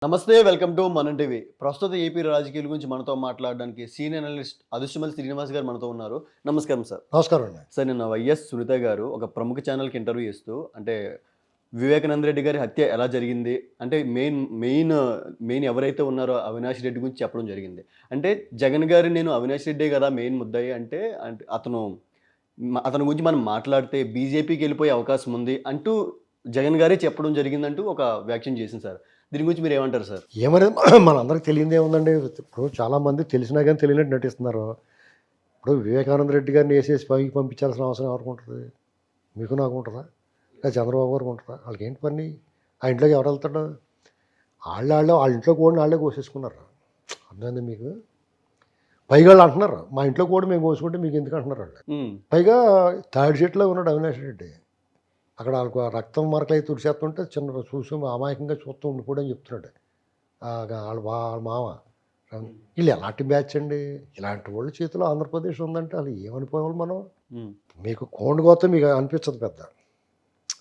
నమస్తే welcome to మనం TV. ప్రస్తుత ఏపీ రాజకీయాల గురించి మనతో మాట్లాడడానికి సీనియర్ అనలిస్ట్ అదుసుమల్ శ్రీనివాస్ గారు మనతో ఉన్నారు. నమస్కారం సార్. నమస్కారం అండి. సార్ నిన్న వైఎస్ సునీత గారు ఒక ప్రముఖ ఛానల్‌కి ఇంటర్వ్యూ ఇస్తూ అంటే వివేకానంద రెడ్డి గారి హత్య ఎలా జరిగింది? అంటే మెయిన్ ఎవరైతే ఉన్నారో అవినాష్ రెడ్డి గురించి చెప్పడం జరిగింది. అంటే జగన్ గారు నేను అవినాష్ రెడ్డే కదా మెయిన్ ముద్దాయి అంటే అతని గురించి మనం మాట్లాడితే బీజేపీకి వెళ్ళిపోయే అవకాశం ఉంది అంటూ జగన్ గారే చెప్పడం జరిగిందంటూ ఒక వ్యాఖ్యానం చేసింది సార్. దీని గురించి మీరు ఏమంటారు సార్? ఏమనేది మనందరికి తెలియదు ఏముందండి. ఇప్పుడు చాలామంది తెలిసినా కానీ తెలియనట్టు నటిస్తున్నారు. ఇప్పుడు వివేకానంద రెడ్డి గారిని వేసేసి పైకి పంపించాల్సిన అవసరం ఎవరికి ఉంటుంది? మీకు నాకు ఉంటుందా? లేదా చంద్రబాబు గారికి ఉంటుందా? వాళ్ళకి ఏంటి పని? ఆ ఇంట్లోకి ఎవరు వెళ్తాడు? వాళ్ళ ఇంట్లో కూడా వాళ్ళే కోసేసుకున్నారు. అర్థమైంది మీకు? పైగా వాళ్ళు అంటున్నారు మా ఇంట్లో కూడా మేము కోసుకుంటే మీకు ఎందుకు అంటున్నారు వాళ్ళు. పైగా థర్డ్ సీట్లో ఉన్నాడు అవినాష్ రెడ్డి. అక్కడ వాళ్ళకు రక్తం మరకలు అయితే తుడిచేస్తుంటే చిన్న చూసి అమాయకంగా చూస్తూ ఉండిపోవడం చెప్తున్నాడు వాళ్ళ మామ. వీళ్ళు ఎలాంటి బ్యాచ్ అండి? ఇలాంటి వాళ్ళ చేతిలో ఆంధ్రప్రదేశ్ ఉందంటే వాళ్ళు ఏమనిపోవాలి మనం? మీకు కోండు కోస్తే మీకు అనిపించదు పెద్ద.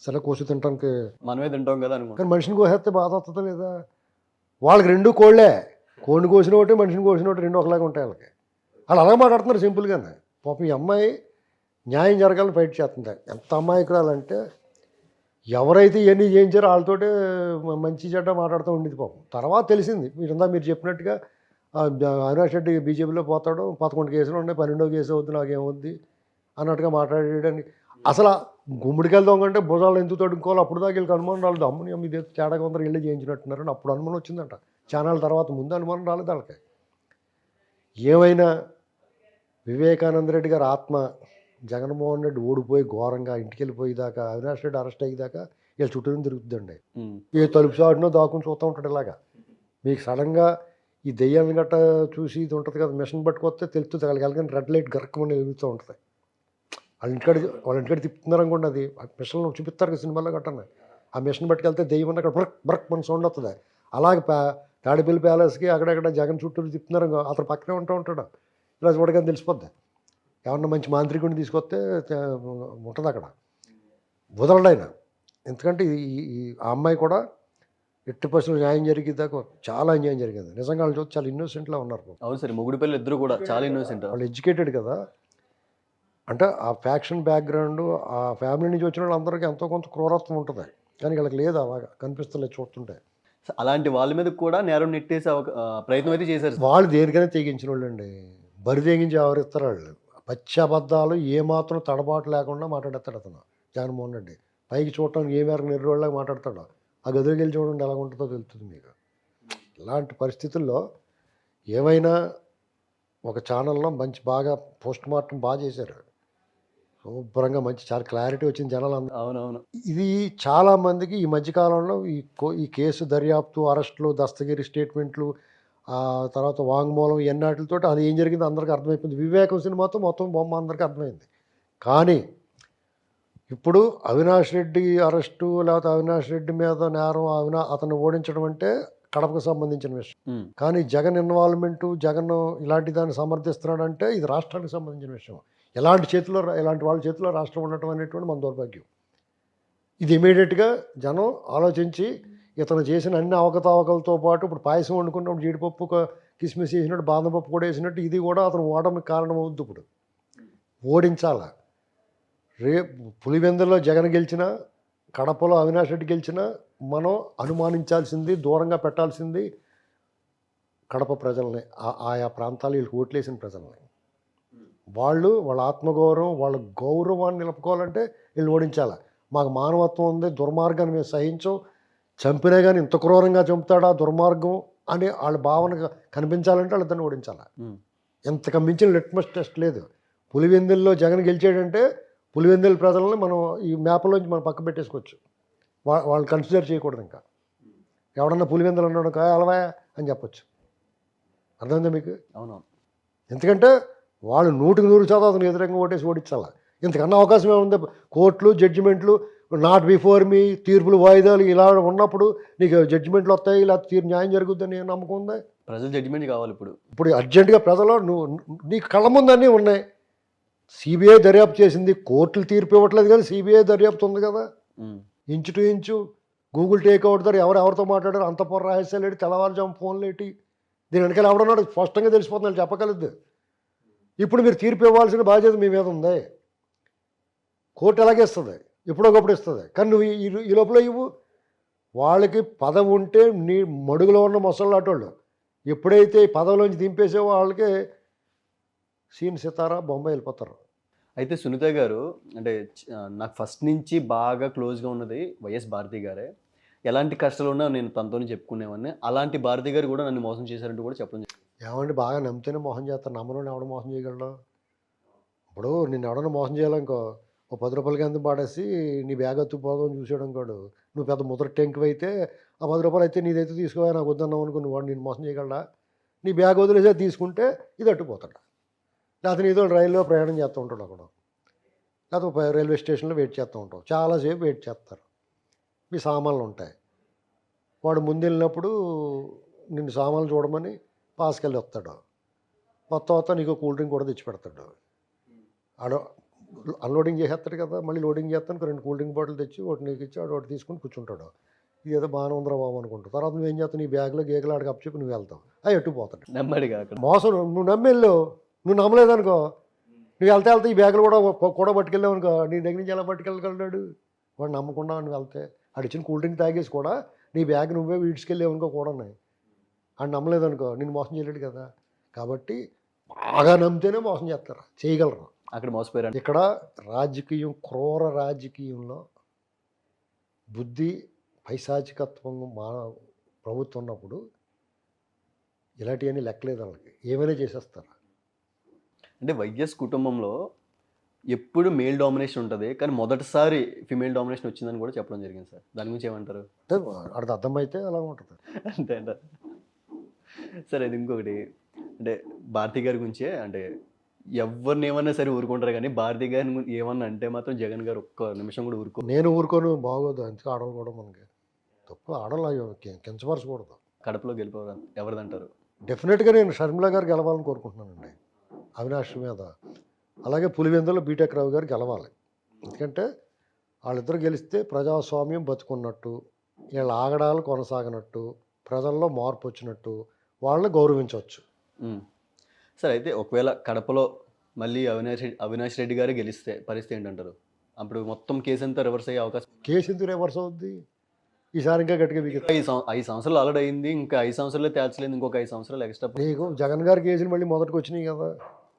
సరే కోసి తినడానికి మనమే తింటాం కదా అనుకో. కానీ మనిషిని కోసేస్తే బాధ వస్తుందా లేదా? వాళ్ళకి రెండు కోళ్ళే. కోడిని కోసిన ఒకటి మనిషిని కోసిన ఒకటి రెండు ఒకలాగా ఉంటాయి వాళ్ళకి. వాళ్ళు అలాగే మాట్లాడుతున్నారు సింపుల్గానే. పాపం ఈ అమ్మాయి న్యాయం జరగాలని ఫైట్ చేస్తుంది. ఎంత అమాయకురాలంటే ఎవరైతే ఇవన్నీ చేయించారో వాళ్ళతోటే మంచి చెడ్డ మాట్లాడుతూ ఉండేది పాపం. తర్వాత తెలిసింది మీరు చెప్పినట్టుగా అవినాష్ రెడ్డి బీజేపీలో పోతాడు, 11 కేసులు ఉన్నాయి, 12వ కేసు అవుద్ది నాకేమవుద్ది అన్నట్టుగా మాట్లాడేయడానికి. అసలు గుమ్మడికి వెళ్దాం కంటే భుజాలు ఎందుకు తడుకోవాలి? అప్పుడు దాకా వీళ్ళకి అనుమానం రాలేదు. అమ్మని అమ్మ ఇదే తేడాగా అందరూ వెళ్ళి చేయించినట్టున్నారని అప్పుడు అనుమానం వచ్చిందంట. ఛానల్ తర్వాత ముందు అనుమానం రాలేదు వాళ్ళకి. ఏమైనా వివేకానంద రెడ్డి గారి ఆత్మ జగన్మోహన్ రెడ్డి ఓడిపోయి ఘోరంగా ఇంటికి వెళ్ళిపోయేదాకా అవినాష్ రెడ్డి అరెస్ట్ అయ్యేదాకా వీళ్ళ చుట్టూ తిరుగుతుందండి. ఏ తలుపు సాడినో దాక్కుని చూస్తూ ఉంటాడు. ఇలాగా మీకు సడన్గా ఈ దెయ్యాలను గట్ట చూసి ఇది ఉంటుంది కదా, మిషన్ పట్టుకొస్తే తెలుస్తుంది వాళ్ళకి. రెడ్ లైట్ గరకమని వెలుగుతూ ఉంటుంది. వాళ్ళ ఇంటికాడ తిప్పుతున్నారు అనుకోండి. అది మిషన్లో చూపిస్తారు కదా సినిమాలో గట్టనే. ఆ మిషన్ పట్టుకెళ్తే దెయ్యం అక్కడ బ్రక్ బ్రక్ మన సౌండ్ వస్తుంది. అలాగే తాడేపల్లి ప్యాలెస్కి అక్కడెక్కడ జగన్ చుట్టూ తిప్పుతున్నారు. అతను పక్కనే ఉంటాడు. ఇలా చూడగానే తెలిసిపోద్ది. ఏమన్నా మంచి మాంత్రికుడిని తీసుకొస్తే ఉంటుంది అక్కడ. వదలడైనా. ఎందుకంటే ఆ అమ్మాయి కూడా 80% న్యాయం జరిగేదాకా చాలా అన్యాయం జరిగింది. నిజంగా వాళ్ళు చూసి చాలా ఇన్నోసెంట్లా ఉన్నారు. అవును సార్, మొగుడు పిల్లలు ఇద్దరు కూడా చాలా ఇన్నోసెంట్. వాళ్ళు ఎడ్యుకేటెడ్ కదా. అంటే ఆ ఫ్యాక్షన్ బ్యాక్గ్రౌండ్ ఆ ఫ్యామిలీ నుంచి వచ్చిన వాళ్ళందరికీ ఎంతో కొంత క్రూరత్వం ఉంటుంది. కానీ వీళ్ళకి లేదు, అలాగా కనిపిస్తలేదు చూస్తుంటే. అలాంటి వాళ్ళ మీద కూడా నేరం నెట్టేసే ప్రయత్నం అయితే చేశారు. వాళ్ళు దేనికైనా తెగించిన వాళ్ళు అండి. బరి తెగించి ఎవరిస్తారు వాళ్ళు. పశ్చాబద్ధాలు ఏమాత్రం తడబాటు లేకుండా మాట్లాడతాడు అతను జగన్మోహన్ రెడ్డి. పైకి చూడటానికి ఏ మేరకు నిర్రోళ్ళగా మాట్లాడతాడో ఆ గదిలోకి వెళ్ళి చూడండి ఎలా ఉంటుందో తెలుస్తుంది మీకు. ఇలాంటి పరిస్థితుల్లో ఏమైనా ఒక ఛానల్లో మంచి బాగా పోస్ట్ మార్టం బాగా చేశారు. శుభ్రంగా మంచి చాలా క్లారిటీ వచ్చింది జనాలు. అవునవును. ఇది చాలామందికి ఈ మధ్యకాలంలో ఈ కేసు దర్యాప్తు, అరెస్టులు, దస్తగిరి స్టేట్మెంట్లు, తర్వాత వాంగ్మూలం ఎన్నాటితో అది ఏం జరిగిందో అందరికీ అర్థమైపోయింది. వివేకం సినిమాతో మొత్తం బొమ్మ అందరికీ అర్థమైంది. కానీ ఇప్పుడు అవినాష్ రెడ్డి అరెస్టు లేకపోతే అవినాష్ రెడ్డి మీద నేరం అతను ఓడించడం అంటే కడపకు సంబంధించిన విషయం. కానీ జగన్ ఇన్వాల్వ్మెంటు, జగన్ ఇలాంటి దాన్ని సమర్థిస్తున్నాడంటే ఇది రాష్ట్రానికి సంబంధించిన విషయం. ఇలాంటి వాళ్ళ చేతిలో రాష్ట్రం ఉండటం అనేటువంటి మన దౌర్భాగ్యం. ఇది ఇమీడియట్గా జనం ఆలోచించి ఇతను చేసిన అన్ని అవకతవకలతో పాటు ఇప్పుడు పాయసం వండుకున్నప్పుడు జీడిపప్పు కిస్మిస్ వేసినట్టు బాదం పప్పు కూడా వేసినట్టు ఇది కూడా అతను ఓడడానికి కారణం అవుద్ది. ఇప్పుడు ఓడించాల. రేపు పులివెందులో జగన్ గెలిచినా, కడపలో అవినాష్ రెడ్డి గెలిచినా మనం అనుమానించాల్సింది, దూరంగా పెట్టాల్సింది కడప ప్రజల్ని, ఆయా ప్రాంతాలు వీళ్ళకి ఓట్లేసిన ప్రజల్ని. వాళ్ళ ఆత్మగౌరవం, వాళ్ళ గౌరవాన్ని నిలుపుకోవాలంటే వీళ్ళు ఓడించాలి. మాకు మానవత్వం ఉంది, దుర్మార్గాన్ని మేము సహించం, చంపినా కానీ ఇంత క్రూరంగా చంపుతాడా దుర్మార్గం అని వాళ్ళ భావన కనిపించాలంటే వాళ్ళిద్దరిని ఓడించాలి. ఇంతకు మించిన లిట్మస్ టెస్ట్ లేదు. పులివెందుల్లో జగన్ గెలిచాడంటే పులివెందుల ప్రజలని మనం ఈ మ్యాప్లోంచి మనం పక్క పెట్టేసుకోవచ్చు. వాళ్ళు కన్సిడర్ చేయకూడదు. ఇంకా ఎవడన్నా పులివెందులు ఉన్నాడు అలవా అని చెప్పచ్చు. అర్థమైందా మీకు? అవునవును. ఎందుకంటే వాళ్ళు 100% అతను వ్యతిరేకంగా ఓటేసి ఓడించాలి. ఇంతకన్నా అవకాశం ఏముంది? కోర్టులు, జడ్జిమెంట్లు, నాట్ బిఫోర్ మీ, తీర్పులు, వాయిదాలు ఇలా ఉన్నప్పుడు నీకు జడ్జిమెంట్లు వస్తాయి, ఇలా న్యాయం జరుగుద్దని నమ్మకం ఉంది. ప్రజలు జడ్జిమెంట్ కావాలి. ఇప్పుడు అర్జెంటుగా ప్రజలు నీకు కళ్ళ ముందు అన్నీ ఉన్నాయి. సిబిఐ దర్యాప్తు చేసింది, కోర్టులు తీర్పు ఇవ్వట్లేదు కదా, సిబిఐ దర్యాప్తు ఉంది కదా. Inch to inch Google takeout ద్వారా ఎవరితో మాట్లాడారు అంత పొర రహస్యాలు ఏంటి, తెల్లవారుజాము ఫోన్లు ఏంటి, దీని వెనకాల ఎవడన్నాడు స్పష్టంగా తెలిసిపోతుంది, వాళ్ళు చెప్పగలదు. ఇప్పుడు మీరు తీర్పు ఇవ్వాల్సిన బాధ్యత మీ మీద ఉంది. కోర్టు ఎలాగే ఇస్తుంది, ఎప్పుడొకప్పుడు ఇస్తుంది, కానీ నువ్వు ఈ లోపల ఇవ్వు. వాళ్ళకి పదవి ఉంటే నీ మడుగులో ఉన్న మొసళ్ళాటోళ్ళు ఎప్పుడైతే ఈ పదవిలోంచి దింపేసే వాళ్ళకి సీన్ సితారా బొంబాయి వెళ్ళిపోతారు. అయితే సునీత గారు అంటే నాకు ఫస్ట్ నుంచి బాగా క్లోజ్గా ఉన్నది వైఎస్ భారతి గారే. ఎలాంటి కష్టాలు ఉన్నా నేను తనతోనే చెప్పుకునేవాడిని. అలాంటి భారతి గారు కూడా నన్ను మోసం చేశారంటూ కూడా చెప్పడం జరిగింది. ఏమండి బాగా నమ్మితేనే మోసం చేస్తారు, నమ్మని ఎవడ మోసం చేయగలడు? ఇప్పుడు నిన్ను ఎవడన్నా మోసం చేయాలనుకో, ఓ 10 రూపాయలకి ఎంత పాడేసి నీ బ్యాగ్ ఎత్తుకుపోదామని చూసాడు అనుకోడు, నువ్వు పెద్ద ముద్ర టెంక్ అయితే ఆ 10 రూపాయలు అయితే నీదైతే తీసుకోవాలి, నాకు వద్దన్నావు అనుకో, నువ్వు వాడు నేను మోసం చేయగలడా? నీ బ్యాగ్ వదిలేసే తీసుకుంటే ఇది అట్టుపోతాడు. లేకపోతే నీతో రైల్లో ప్రయాణం చేస్తూ ఉంటాడు అక్కడ, లేకపోతే రైల్వే స్టేషన్లో వెయిట్ చేస్తూ ఉంటావు, చాలాసేపు వెయిట్ చేస్తారు, మీ సామాన్లు ఉంటాయి. వాడు ముందు వెళ్ళినప్పుడు నిన్ను సామాన్లు చూడమని పాస్కెళ్ళి వస్తాడు, మొత్తం నీకు కూల్ డ్రింక్ కూడా తెచ్చి పెడతాడు. ఆడ అన్లోడింగ్ చేసేస్తాడు కదా, మళ్ళీ లోడింగ్ చేస్తాను 2 కూల్ డ్రింక్ బాటిల్ తెచ్చి ఒకటి నీకు ఇచ్చి ఒకటి తీసుకుని కూర్చుంటాడు. ఇది ఏదో బాగానే ఉందిరా బాబు అనుకుంటావు. తర్వాత నువ్వేం చేస్తావు, నీ బ్యాగ్లో గేగలు ఆడికి అప్పచెప్పి నువ్వు వెళ్తావు, అవి ఎట్టుపోతాడు. నెమ్మదిగా అక్కడ మోసం నువ్వు నమ్మెళ్ళు, నువ్వు నమ్మలేదనుకో, నువ్వు వెళ్తే ఈ బ్యాగులు కూడా పట్టుకెళ్ళావు అనుకో, నీ దగ్గర నుంచి ఎలా పట్టుకెళ్ళగలడు వాడు? నమ్మకుండా నువ్వు వెళ్తే ఆడు ఇచ్చిన కూల్ డ్రింక్ తాగేసి కూడా నీ బ్యాగ్ నువ్వే వీడ్చుకెళ్ళావు అనుకో కూడా ఉన్నాయి. ఆడు నమ్మలేదనుకో నేను మోసం చేయలేడు కదా. కాబట్టి బాగా నమ్మితేనే మోసం చేస్తారు, చేయగలరు. అక్కడ మోసపోయారు. ఇక్కడ రాజకీయం, క్రూర రాజకీయంలో బుద్ధి పైశాచికత్వం ప్రభుత్వం ఉన్నప్పుడు ఇలాంటివన్నీ లెక్కలేదు, వాళ్ళకి ఏమైనా చేసేస్తారు. అంటే వైఎస్ కుటుంబంలో ఎప్పుడు మేల్ డామినేషన్ ఉంటుంది, కానీ మొదటిసారి ఫిమేల్ డామినేషన్ వచ్చిందని కూడా చెప్పడం జరిగింది సార్. దాని గురించి ఏమంటారు? అంటే వాడికి అర్థమైతే అలా ఉంటుంది. అంతే అంటారు. సరే, అది ఇంకొకటి అంటే భారతి గారి గురించే, అంటే ఎవరిని ఏమన్నా సరే ఊరుకుంటారు, కానీ భారతి గారిని ఏమన్నా అంటే మాత్రం జగన్ గారు ఒక్క నిమిషం కూడా ఊరుకో. నేను ఊరుకోను, బాగోదు. అందుకే ఆడవాళ్ళు కూడా మనకి తప్పు, ఆడవాళ్ళు కించపరచకూడదు. కడపలో గెలిపోరు ఎవరిదంటారు? డెఫినెట్గా నేను షర్మిల గారు గెలవాలని కోరుకుంటున్నానండి, అవినాష్ మీద. అలాగే పులివెందులో బీటెక్ రావు గారు గెలవాలి. ఎందుకంటే వాళ్ళిద్దరు గెలిస్తే ప్రజాస్వామ్యం బతుకున్నట్టు, వీళ్ళ ఆగడాలు కొనసాగినట్టు, ప్రజల్లో మార్పు వచ్చినట్టు, వాళ్ళని గౌరవించవచ్చు. సరే, అయితే ఒకవేళ కడపలో మళ్ళీ అవినాష్ రెడ్డి గారు గెలిస్తే పరిస్థితి ఏంటంటారు? అప్పుడు మొత్తం కేసు అంతా రివర్స్ అయ్యే అవకాశం. కేసు ఎందుకు రివర్స్ అవుద్ది? ఈసారి ఇంకా గట్టిగా మీకు 5 సంవత్సరాలు ఆల్రెడీ అయింది, ఇంకా 5 సంవత్సరాలు తేల్చలేదు, ఇంకొక 5 సంవత్సరాలు ఎక్స్ట్రా. నీకు జగన్ గారి కేసులు మళ్ళీ మొదటికి వచ్చినాయి కదా,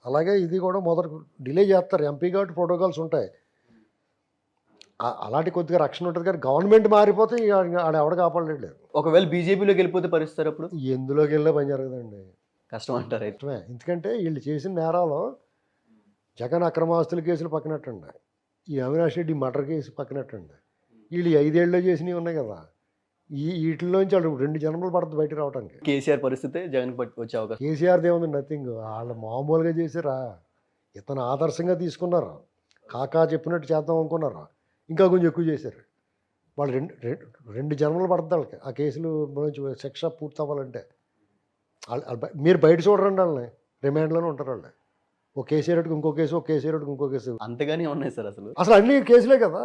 అలాగే ఇది కూడా మొదటి డిలే చేస్తారు. ఎంపీ కాబట్టి ప్రోటోకాల్స్ ఉంటాయి, అలాంటి కొద్దిగా రక్షణ ఉంటుంది. కానీ గవర్నమెంట్ మారిపోతే ఆడ ఎవడ కాపాడలేదు. ఒకవేళ బీజేపీలోకి వెళ్ళిపోతే పరిస్థితి అప్పుడు ఎందులోకి వెళ్ళినా పని జరగదండి, కష్టం అంటారు. ఇష్టమే. ఎందుకంటే వీళ్ళు చేసిన నేరాలు జగన్ అక్రమాస్తుల కేసులు పక్కనట్టండి, ఈ అవినాష్ రెడ్డి మర్డర్ కేసు పక్కనట్టండి, వీళ్ళు 5 ఏళ్ళలో చేసినవి ఉన్నాయి కదా, వీటిలోంచి వాళ్ళు 2 జన్మలు పడుతుంది బయట రావడానికి. కేసీఆర్ పరిస్థితి జగన్ వచ్చే అవకాశం. కేసీఆర్ దేవుంది నథింగ్, వాళ్ళు మామూలుగా చేసారా, ఇతను ఆదర్శంగా తీసుకున్నారు, కాకా చెప్పినట్టు చేద్దాం అనుకున్నారు, ఇంకా కొంచెం ఎక్కువ చేశారు. వాళ్ళు 2 జన్మలు పడుతుంది వాళ్ళకి ఆ కేసులు నుంచి శిక్ష పూర్తి అవ్వాలంటే. మీరు బయట చూడరండి, వాళ్ళని రిమాండ్లోనే ఉంటారు వాళ్ళు. ఓ కేసీఆర్కి ఇంకో కేసు, ఓ కేసీఆర్కి ఇంకో కేసు, అంతగానే ఉన్నాయి సార్. అసలు అన్ని కేసులే కదా,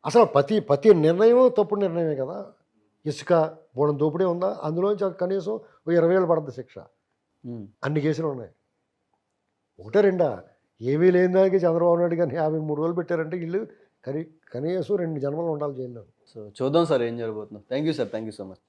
అసలు ప్రతి నిర్ణయం తప్పుడు నిర్ణయమే కదా. ఇసుక బోడం దోపిడీ ఉందా, అందులోంచి కనీసం ఓ 20 ఏళ్ళు పడుతుంది శిక్ష. అన్ని కేసులు ఉన్నాయి, 1-2 ఏమీ లేని దానికి చంద్రబాబు నాయుడు గారిని 53 రోజులు పెట్టారంటే వీళ్ళు కనీసం 2 జన్మలు ఉండాలి జైల్లో. సో చూద్దాం సార్ ఏం జరగబోతుందో. Thank you sir, thank you so much.